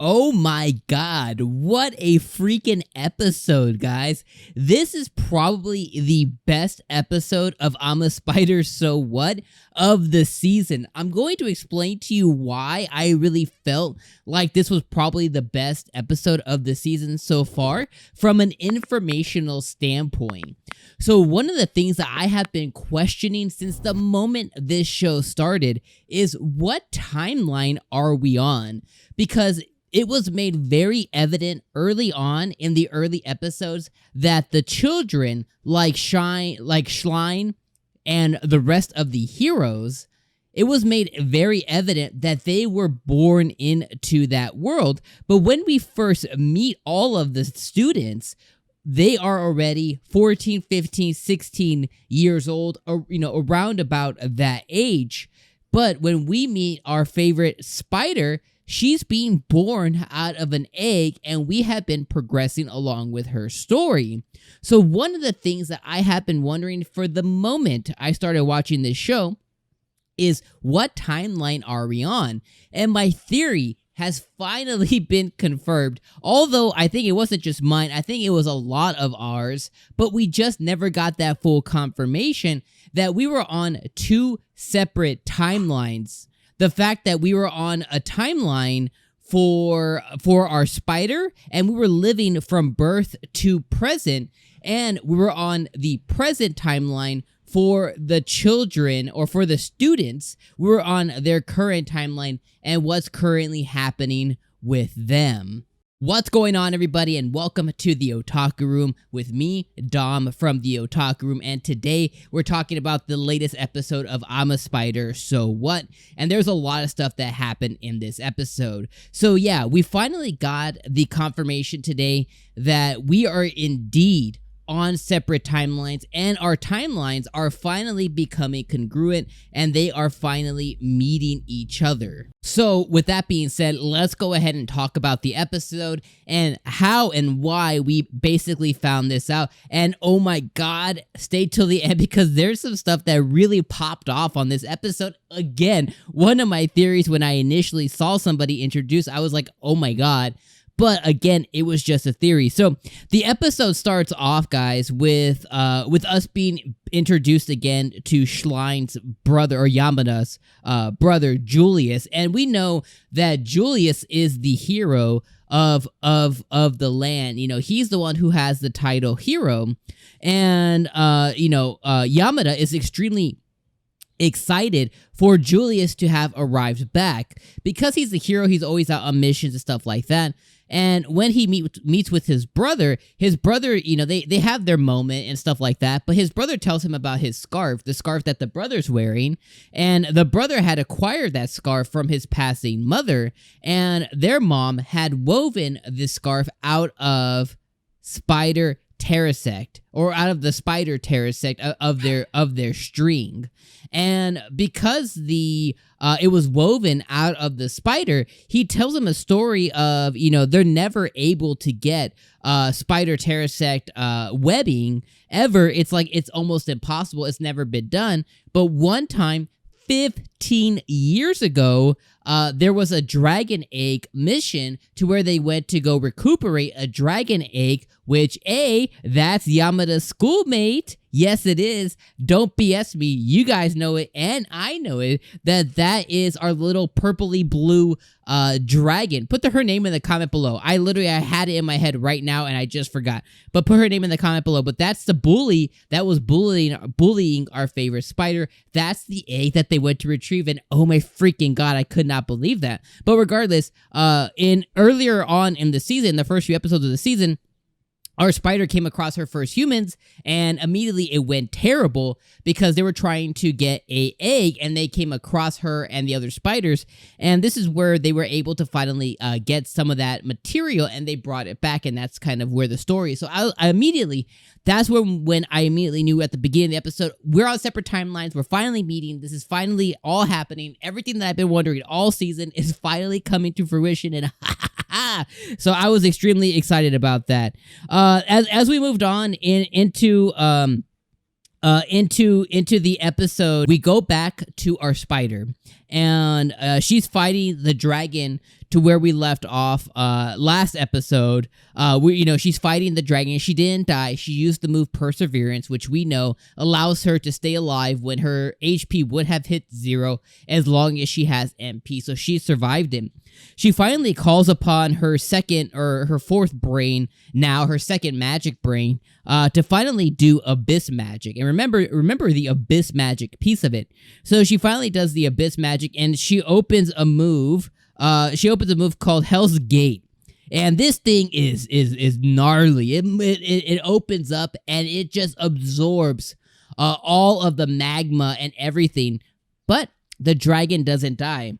Oh my god, what a freaking episode, guys. This is probably the best episode of I'm a Spider, So What of the season. I'm going to explain to you why I really felt like this was probably the best episode of the season so far from an informational standpoint. So one of the things that I have been questioning since the moment this show started is what timeline are we on? Because it was made very evident early on in the early episodes that the children, like Schlein and the rest of the heroes, it was made very evident that they were born into that world. But when we first meet all of the students, they are already 14, 15, 16 years old, or, around about that age. But when we meet our favorite spider, she's being born out of an egg, and we have been progressing along with her story. So one of the things that I have been wondering for the moment I started watching this show is, what timeline are we on? And my theory has finally been confirmed. Although I think it wasn't just mine, I think it was a lot of ours, but we just never got that full confirmation that we were on two separate timelines. The fact that we were on a timeline for our spider, and we were living from birth to present, and we were on the present timeline for the children, or for the students. We were on their current timeline and what's currently happening with them. What's going on, everybody, and welcome to the Otaku Room with me, Dom, from the Otaku Room, and today we're talking about the latest episode of I'm a Spider, So What? And there's a lot of stuff that happened in this episode. So yeah, we finally got the confirmation today that we are indeed on separate timelines, and our timelines are finally becoming congruent, and they are finally meeting each other. So with that being said, let's go ahead and talk about the episode and how and why we basically found this out. And oh my god, stay till the end, because there's some stuff that really popped off on this episode. Again, one of my theories when I initially saw somebody introduce, I was like, oh my god. But again, it was just a theory. So the episode starts off, guys, with us being introduced again to Schlein's brother, or Yamada's brother, Julius, and we know that Julius is the hero of the land. He's the one who has the title hero, and Yamada is extremely excited for Julius to have arrived back. Because he's the hero, he's always out on missions and stuff like that. And when he meets with his brother, they have their moment and stuff like that, but his brother tells him about his scarf, the scarf that the brother's wearing, and the brother had acquired that scarf from his passing mother, and their mom had woven this scarf out of spider terrasect, or out of the spider terrasect of their string. And because it was woven out of the spider, he tells him a story of, they're never able to get spider terrasect webbing ever. It's like, it's almost impossible. It's never been done. But one time, 15 years ago, there was a dragon egg mission to where they went to go recuperate a dragon egg, which, that's Yamada's schoolmate. Yes, it is. Don't BS me. You guys know it, and I know it, that is our little purpley blue dragon. Put her name in the comment below. I had it in my head right now, and I just forgot. But put her name in the comment below. But that's the bully that was bullying our favorite spider. That's the egg that they went to retrieve, and oh my freaking god, I could not believe that. But regardless, earlier on in the season, the first few episodes of the season, our spider came across her first humans, and immediately it went terrible because they were trying to get an egg, and they came across her and the other spiders, and this is where they were able to finally get some of that material, and they brought it back, and that's kind of where the story is. So that's when I immediately knew at the beginning of the episode, we're on separate timelines, we're finally meeting, this is finally all happening, everything that I've been wondering all season is finally coming to fruition, and so I was extremely excited about that. As we moved on into the episode, we go back to our spider, and she's fighting the dragon to where we left off last episode. She's fighting the dragon. She didn't die. She used the move Perseverance, which we know allows her to stay alive when her HP would have hit 0 as long as she has MP. So she survived him. She finally calls upon her second or her fourth brain, now her second magic brain, to finally do Abyss Magic. And remember the Abyss Magic piece of it. So she finally does the Abyss Magic, and she opens a move. She opens a move called Hell's Gate. And this thing is gnarly. It opens up and it just absorbs all of the magma and everything. But the dragon doesn't die.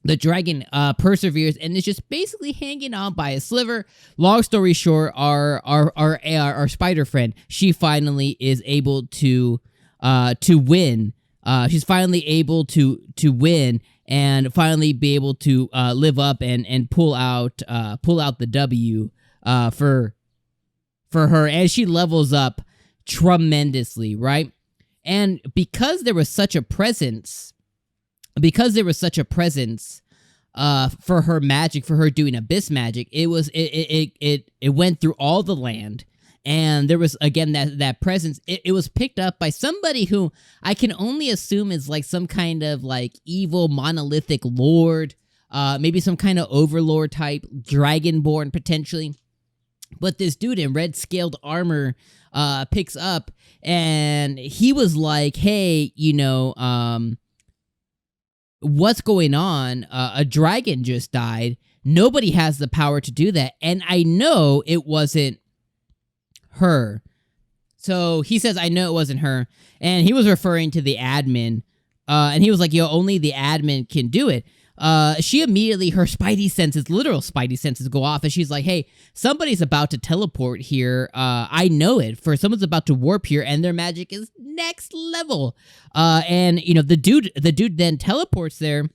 The dragon perseveres and is just basically hanging on by a sliver. Long story short, our spider friend, she finally is able to win. She's finally able to win and finally be able to live up and pull out the W for her, as she levels up tremendously, right? And because there was such a presence for her magic, for her doing Abyss Magic, it went through all the land. And there was, again, that presence. It was picked up by somebody who I can only assume is like some kind of like evil monolithic lord, maybe some kind of overlord type, dragonborn potentially. But this dude in red scaled armor picks up, and he was like, hey, what's going on? A dragon just died. Nobody has the power to do that. And I know it wasn't her. So he says, I know it wasn't her. And he was referring to the admin. And he was like, only the admin can do it. She immediately, her literal spidey senses go off, and she's like, hey, somebody's about to teleport here. I know it. Someone's about to warp here, and their magic is next level. And the dude then teleports there.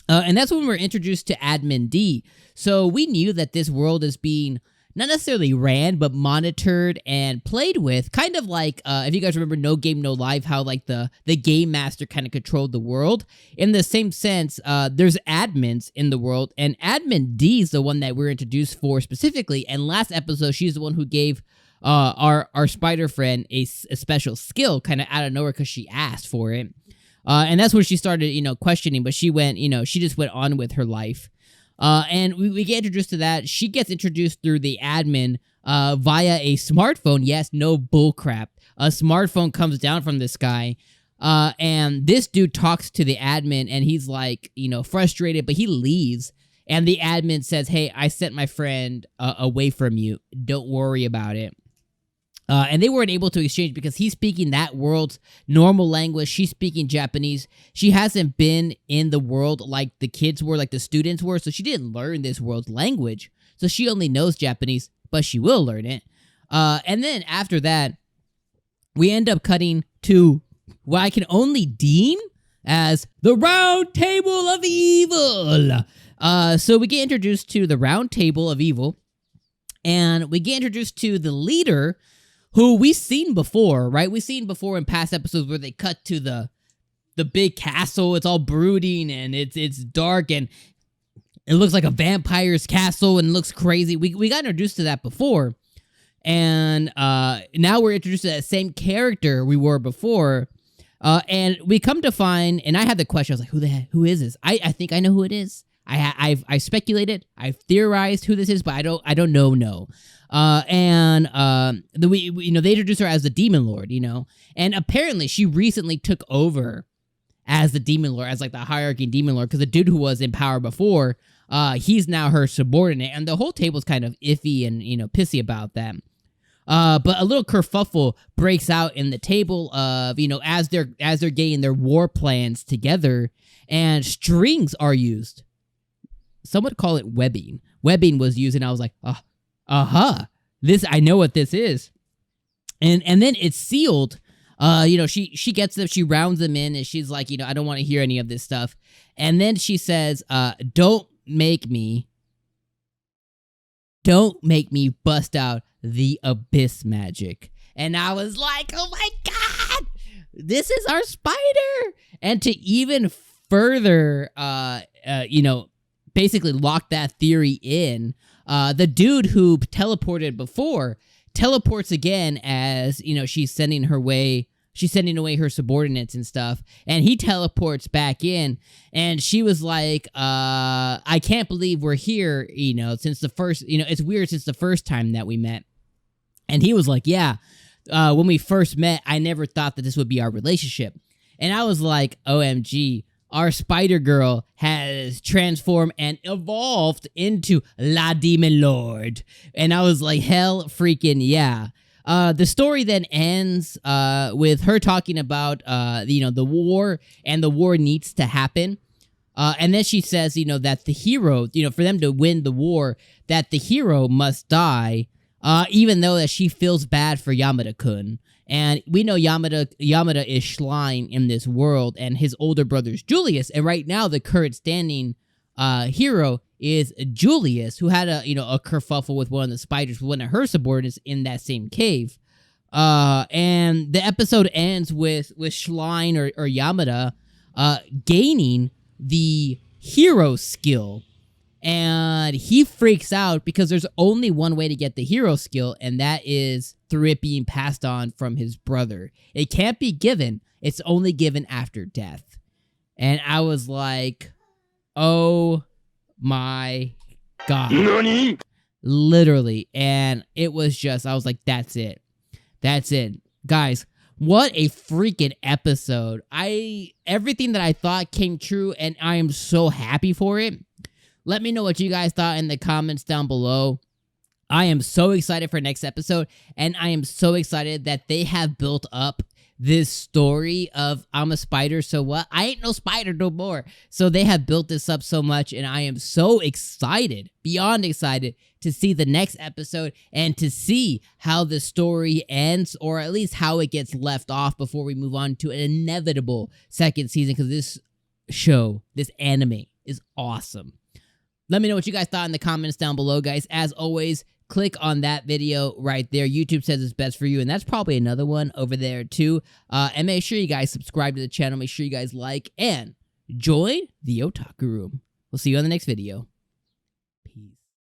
And that's when we're introduced to Admin D. So we knew that this world is being not necessarily ran, but monitored and played with, kind of like, if you guys remember No Game, No Life, how like the game master kind of controlled the world. In the same sense, there's admins in the world, and Admin D is the one that we're introduced for specifically, and last episode, she's the one who gave our spider friend a special skill, kind of out of nowhere, because she asked for it. And that's when she started, questioning, but she went, she just went on with her life. And we get introduced to that. She gets introduced through the admin via a smartphone. Yes, no bullcrap. A smartphone comes down from the sky. And this dude talks to the admin, and he's like, frustrated, but he leaves. And the admin says, hey, I sent my friend away from you. Don't worry about it. And they weren't able to exchange because he's speaking that world's normal language. She's speaking Japanese. She hasn't been in the world like the kids were, like the students were, so she didn't learn this world's language. So she only knows Japanese, but she will learn it. And then after that, we end up cutting to what I can only deem as the Round Table of Evil. So we get introduced to the Round Table of Evil, and we get introduced to the leader, who we've seen before, right? We've seen before in past episodes where they cut to the big castle. It's all brooding, and it's dark, and it looks like a vampire's castle, and it looks crazy. We got introduced to that before, and now we're introduced to that same character we were before, and we come to find, and I had the question, I was like, who is this? I think I know who it is. I've speculated, I've theorized who this is, but I don't know. They introduced her as the Demon Lord, and apparently she recently took over as the Demon Lord, as like the hierarchy Demon Lord, because the dude who was in power before, he's now her subordinate, and the whole table's kind of iffy and pissy about that. But a little kerfuffle breaks out in the table of, as they're getting their war plans together, and strings are used. Some would call it webbing. Webbing was used, and I was like, this, I know what this is. And then it's sealed. She gets them, she rounds them in, and she's like, I don't want to hear any of this stuff. And then she says, don't make me bust out the Abyss Magic. And I was like, oh my God, this is our spider. And to even further, basically lock that theory in, the dude who teleported before teleports again as, she's sending away her subordinates and stuff, and he teleports back in, and she was like, I can't believe we're here, since the first, it's weird since the first time that we met. And he was like, yeah, when we first met, I never thought that this would be our relationship. And I was like, OMG, our Spider Girl has transformed and evolved into La Demon Lord. And I was like, hell freaking yeah. The story then ends with her talking about, the war, and the war needs to happen. And then she says, that the hero, for them to win the war, that the hero must die, even though that she feels bad for Yamada-kun. And we know Yamada is 𝐒𝐻 in this world, and his older brother's Julius. And right now, the current standing hero is Julius, who had a kerfuffle with one of the spiders, with one of her subordinates in that same cave. And the episode ends with 𝐒𝐻 or Yamada gaining the hero skill. And he freaks out because there's only one way to get the hero skill, and that is through it being passed on from his brother. It can't be given. It's only given after death. And I was like, oh my God. NANI? Literally. And it was just, I was like, that's it. That's it. Guys, what a freaking episode. Everything that I thought came true, and I am so happy for it. Let me know what you guys thought in the comments down below. I am so excited for next episode, and I am so excited that they have built up this story of I'm a spider, so what? I ain't no spider no more. So they have built this up so much, and I am so excited, beyond excited, to see the next episode and to see how the story ends, or at least how it gets left off before we move on to an inevitable second season, because this show, this anime, is awesome. Let me know what you guys thought in the comments down below, guys. As always, click on that video right there. YouTube says it's best for you, and that's probably another one over there too. And make sure you guys subscribe to the channel. Make sure you guys like and join the Otaku Room. We'll see you on the next video.